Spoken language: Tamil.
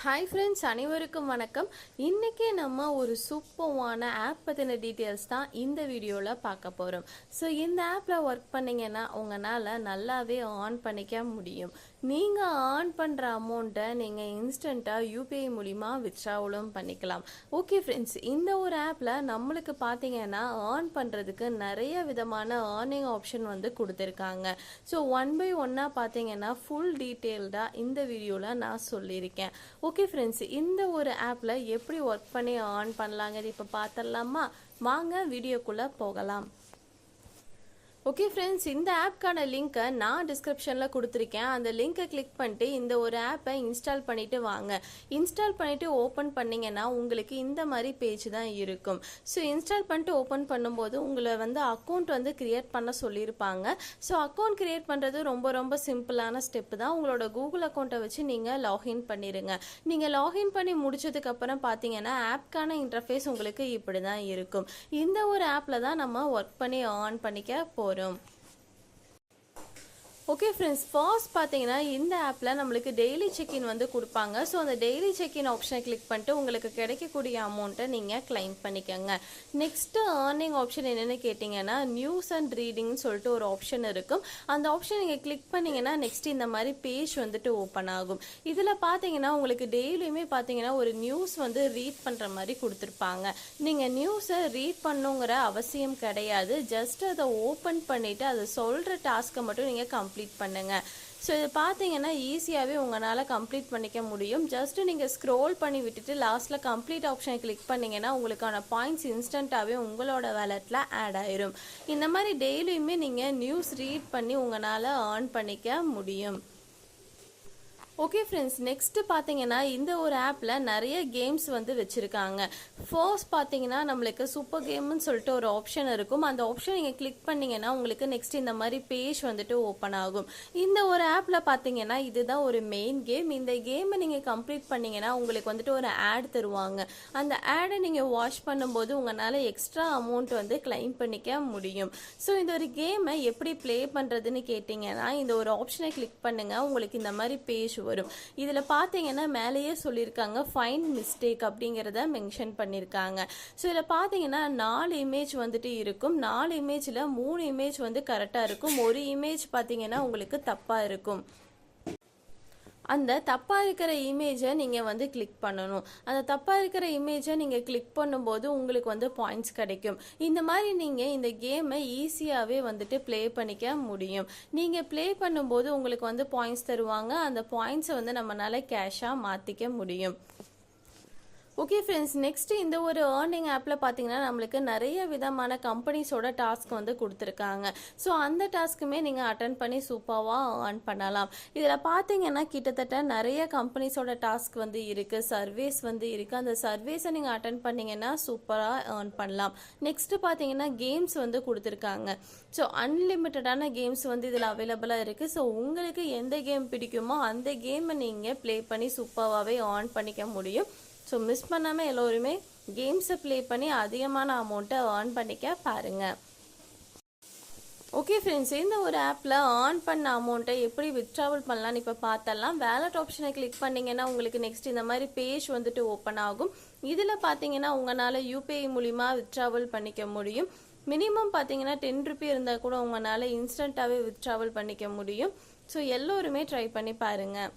ஹாய் ஃப்ரெண்ட்ஸ், அனைவருக்கும் வணக்கம். இன்றைக்கி நம்ம ஒரு சூப்பரான ஆப் பற்றின டீட்டெயில்ஸ் தான் இந்த வீடியோவில் பார்க்க போகிறோம். ஸோ இந்த ஆப்பில் ஒர்க் பண்ணிங்கன்னா உங்களால் நல்லாவே ஆன் பண்ணிக்க முடியும். நீங்கள் ஆன் பண்ணுற அமௌண்ட்டை நீங்கள் இன்ஸ்டண்ட்டாக யூபிஐ மூலிமா வித்ட்ராவலும் பண்ணிக்கலாம். ஓகே ஃப்ரெண்ட்ஸ், இந்த ஒரு ஆப்பில் நம்மளுக்கு பார்த்தீங்கன்னா ஆன் பண்ணுறதுக்கு நிறைய விதமான ஏர்னிங் ஆப்ஷன் கொடுத்துருக்காங்க. ஸோ ஒன் பை ஒன்னாக பார்த்தீங்கன்னா ஃபுல் டீட்டெயில்டாக இந்த வீடியோவில் நான் சொல்லியிருக்கேன். ஓகே ஃப்ரெண்ட்ஸ், இந்த ஒரு ஆப்பில் எப்படி ஒர்க் பண்ணி ஆன் பண்ணலாங்கிறது இப்போ பார்த்துடலாமா? வாங்க வீடியோக்குள்ளே போகலாம். ஓகே ஃப்ரெண்ட்ஸ், இந்த ஆப்க்கான லிங்க்கை நான் டிஸ்கிரிப்ஷனில் கொடுத்துருக்கேன். அந்த லிங்க்கை கிளிக் பண்ணிட்டு இந்த ஒரு ஆப்பை இன்ஸ்டால் பண்ணிவிட்டு வாங்க. இன்ஸ்டால் பண்ணிவிட்டு ஓப்பன் பண்ணிங்கன்னா உங்களுக்கு இந்த மாதிரி பேஜ் தான் இருக்கும். ஸோ இன்ஸ்டால் பண்ணிட்டு ஓப்பன் பண்ணும்போது உங்களை அக்கௌண்ட் க்ரியேட் பண்ண சொல்லியிருப்பாங்க. ஸோ அக்கௌண்ட் க்ரியேட் பண்ணுறது ரொம்ப ரொம்ப சிம்பிளான ஸ்டெப்பு தான். உங்களோட கூகுள் அக்கௌண்ட்டை வச்சு நீங்கள் லாகின் பண்ணிடுங்க. நீங்கள் லாகின் பண்ணி முடிச்சதுக்கப்புறம் பார்த்தீங்கன்னா ஆப்க்கான இன்டர்ஃபேஸ் உங்களுக்கு இப்படி தான் இருக்கும். இந்த ஒரு ஆப்பில் தான் நம்ம ஒர்க் பண்ணி ஆன் பண்ணிக்க போகிறோம். ஓகே ஃப்ரெண்ட்ஸ், ஃபர்ஸ்ட் பார்த்தீங்கன்னா இந்த ஆப்பில் நம்மளுக்கு டெய்லி செக்இன் கொடுப்பாங்க. ஸோ அந்த டெய்லி செக்இன் ஆப்ஷனை கிளிக் பண்ணிட்டு உங்களுக்கு கிடைக்கக்கூடிய அமௌண்ட்டை நீங்கள் கிளைம் பண்ணிக்கோங்க. நெக்ஸ்ட்டு ஏர்னிங் ஆப்ஷன் என்னென்னு கேட்டிங்கன்னா நியூஸ் அண்ட் ரீடிங்னு சொல்லிட்டு ஒரு ஆப்ஷன் இருக்கும். அந்த ஆப்ஷன் நீங்கள் கிளிக் பண்ணிங்கன்னா நெக்ஸ்ட் இந்த மாதிரி பேஜ் ஓப்பன் ஆகும். இதில் பார்த்தீங்கன்னா உங்களுக்கு டெய்லியுமே பார்த்தீங்கன்னா ஒரு நியூஸ் ரீட் பண்ணுற மாதிரி கொடுத்துருப்பாங்க. நீங்கள் நியூஸை ரீட் பண்ணுங்கிற அவசியம் கிடையாது. ஜஸ்ட் அதை ஓப்பன் பண்ணிவிட்டு அதை சொல்கிற டாஸ்க்கை மட்டும் நீங்கள் கம்ப்ளீட் பண்ணுங்க. ஸோ இது பார்த்தீங்கன்னா ஈஸியாகவே உங்களால் கம்ப்ளீட் பண்ணிக்க முடியும். ஜஸ்ட் நீங்கள் ஸ்க்ரோல் பண்ணி விட்டுட்டு லாஸ்ட்டில் கம்ப்ளீட் ஆப்ஷனை கிளிக் பண்ணிங்கன்னா உங்களுக்கான பாயிண்ட்ஸ் இன்ஸ்டண்ட்டாகவே உங்களோட வேலெட்டில் ஆட் ஆயிரும். இந்த மாதிரி டெய்லியுமே நீங்கள் நியூஸ் ரீட் பண்ணி உங்களால் ஏர்ன் பண்ணிக்க முடியும். ஓகே ஃப்ரெண்ட்ஸ், நெக்ஸ்ட்டு பார்த்தீங்கன்னா இந்த ஒரு ஆப்பில் நிறைய கேம்ஸ் வச்சுருக்காங்க. ஃபர்ஸ்ட் பார்த்தீங்கன்னா நம்மளுக்கு சூப்பர் கேம்னு சொல்லிட்டு ஒரு ஆப்ஷன் இருக்கும். அந்த ஆப்ஷன் நீங்கள் கிளிக் பண்ணிங்கன்னா உங்களுக்கு நெக்ஸ்ட் இந்த மாதிரி பேஜ் ஓப்பன் ஆகும். இந்த ஒரு ஆப்பில் பார்த்தீங்கன்னா இதுதான் ஒரு மெயின் கேம். இந்த கேமை நீங்கள் கம்ப்ளீட் பண்ணிங்கன்னா உங்களுக்கு ஒரு ஆட் தருவாங்க. அந்த ஆடை நீங்கள் வாட்ச் பண்ணும்போது உங்களால் எக்ஸ்ட்ரா அமௌண்ட் கிளைம் பண்ணிக்க முடியும். ஸோ இந்த ஒரு கேமை எப்படி ப்ளே பண்ணுறதுன்னு கேட்டிங்கன்னா இந்த ஒரு ஆப்ஷனை கிளிக் பண்ணுங்கள். உங்களுக்கு இந்த மாதிரி பேஜ் வரும். இதுல பாத்தீங்கன்னா மேலேயே சொல்லியிருக்காங்க ஃபைண்ட் மிஸ்டேக் அப்படிங்கறத மென்ஷன் பண்ணிருக்காங்க. ஸோ இதில் பார்த்தீங்கன்னா 4 இமேஜ் இருக்கும். 4 இமேஜில் 3 இமேஜ் கரெக்டாக இருக்கும். ஒரு இமேஜ் பார்த்தீங்கன்னா உங்களுக்கு தப்பாக இருக்கும். அந்த தப்பாக இருக்கிற இமேஜை நீங்கள் கிளிக் பண்ணணும். அந்த தப்பாக இருக்கிற இமேஜை நீங்கள் கிளிக் பண்ணும்போது உங்களுக்கு பாயிண்ட்ஸ் கிடைக்கும். இந்த மாதிரி நீங்கள் இந்த கேமை ஈஸியாகவே ப்ளே பண்ணிக்க முடியும். நீங்கள் ப்ளே பண்ணும்போது உங்களுக்கு பாயிண்ட்ஸ் தருவாங்க. அந்த பாயிண்ட்ஸை நம்மளால் கேஷாக மாற்றிக்க முடியும். ஓகே ஃப்ரெண்ட்ஸ், நெக்ஸ்ட் இந்த ஒரு ஏர்னிங் ஆப்பில் பார்த்தீங்கன்னா நம்மளுக்கு நிறைய விதமான கம்பெனிஸோட டாஸ்க் கொடுத்துருக்காங்க. ஸோ அந்த டாஸ்க்குமே நீங்கள் அட்டன் பண்ணி சூப்பராக ஏர்ன் பண்ணலாம். இதில் பார்த்தீங்கன்னா கிட்டத்தட்ட நிறைய கம்பெனிஸோட டாஸ்க் இருக்குது. சர்வீஸ் இருக்குது. அந்த சர்வீஸை நீங்கள் அட்டன் பண்ணிங்கன்னா சூப்பராக ஏர்ன் பண்ணலாம். நெக்ஸ்ட்டு பார்த்தீங்கன்னா கேம்ஸ் கொடுத்துருக்காங்க. ஸோ அன்லிமிட்டடான கேம்ஸ் இதில் அவைலபிளாக இருக்குது. ஸோ உங்களுக்கு எந்த கேம் பிடிக்குமோ அந்த கேமை நீங்கள் ப்ளே பண்ணி சூப்பராகவே ஏர்ன் பண்ணிக்க முடியும். ஸோ மிஸ் பண்ணாமல் எல்லோருமே கேம்ஸை ப்ளே பண்ணி அதிகமான அமௌண்ட்டை ஏர்ன் பண்ணிக்க பாருங்கள். ஓகே ஃப்ரெண்ட்ஸ், இந்த ஒரு ஆப்பில் ஏர்ன் பண்ண அமௌண்ட்டை எப்படி வித்ட்ராவல் பண்ணலான்னு இப்போ பார்த்தலாம். வேலட் ஆப்ஷனை கிளிக் பண்ணிங்கன்னா உங்களுக்கு நெக்ஸ்ட் இந்த மாதிரி பேஜ் ஓப்பன் ஆகும். இதில் பார்த்தீங்கன்னா உங்களால் யூபிஐ மூலிமா வித்ட்ராவல் பண்ணிக்க முடியும். மினிமம் பார்த்தீங்கன்னா 10 ரூபி இருந்தால் கூட உங்களால் இன்ஸ்டண்ட்டாகவே வித்ட்ராவல் பண்ணிக்க முடியும். ஸோ எல்லோருமே ட்ரை பண்ணி பாருங்கள்.